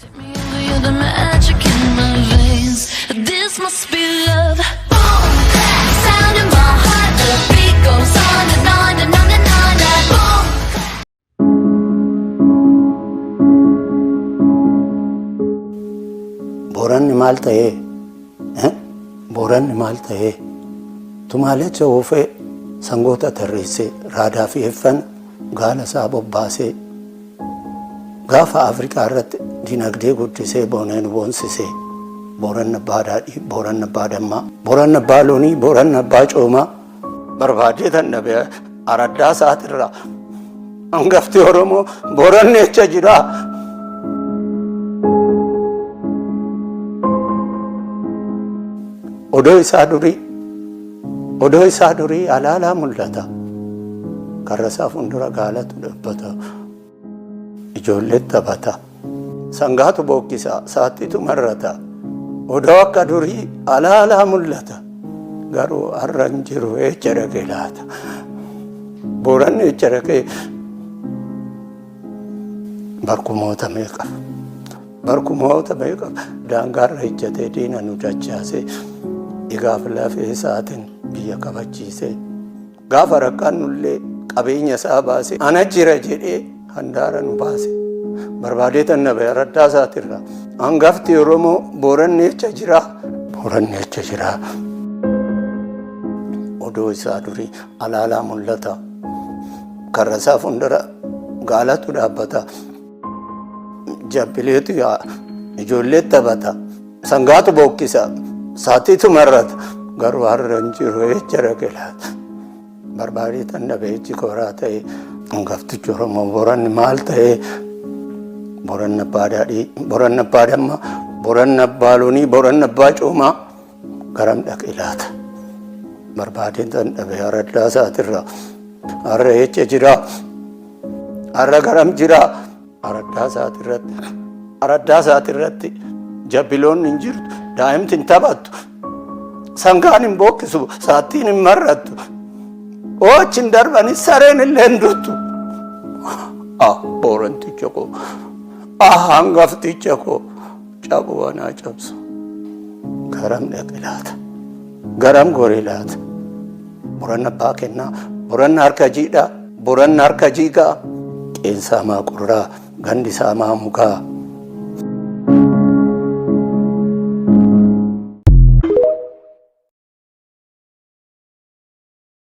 You're the magic in my veins. This must be love. Boom, sound in my heart. The beat goes on and on and on and on. Boom. Booranni maal ta'ee? Booranni maal ta'ee? Tumaalecha oofee sangoota tarreessee raadaa fi eeffan gaala isaa bobbaasee gaafa Afrikaa irratti dinagdee guddisee booneen boonsisee Booranni abbaa daadhii, Booranni abbaa dammaa, Booranni abbaa loonii, Booranni abbaa coomaa barbaadee tan dhabee araddaa isaatirraa hangafti Oromoo Booranni echa jiraa. Odoo isaa durii alaalaa mul'ata. Karra isaa fuuldura gaalatu dhaabbata. Ijoolleen taphata. Sangaatu bookkisa. Saattiitu marrata. Odoo akka durii alaalaa mul'ata. Garuu har'a hin jiru echa dhaqee laata. Booranni echa dhaqee barkumoota meeqa daangaarra ejjatee diina nu dachaasee Igaaf lafee isaatiin biyya kabachiisee gaafa rakkanullee qabeenya isaa baasee ana jira jedhee handaara nu baase barbaadee tan nabe araddaa isaatirra hangafti Oromoo Booranni echa jira. Odoo isaa durii alaalaa mul'ata. Karra isaa fuuldura gaalatu dhaabbata. Jabbileetu ijoollee taphata. Sangaatu bookkisa. Saattiitu marrata. Garuu har'a hin jiru echa dhaqee laata. Barbaadee tan dhabee echi kooraa ta'ee hangaftichi Oromoo Booranni maal ta'ee? Booranni abbaa daadhii, Booranni abbaa dammaa, Booranni abbaa loonii, Booranni abbaa coomaa garam dhaqee laata. Barbaadee tan dhabee araddaa isaatirraa har'a echa jiraa. Har'a garam jiraa. Araddaa isaatirratti jabbiloonni hin jirtu. Daa'imti hin taphattu. Sangaan hin bookkisu. Saattiin hin marrattu. Oochi hin darbani sareen illee hin durtu. Booranticha koo. Hangafticha koo. Cabuu anaa cabsu. Garam dhaqe laata. Garam goree laata. Booranni abbaa kennaa. Booranni harka jiidhaa. Booranni harka jiigaa. Qeensaa maa qurraa. Gandi isaa maa mukaa.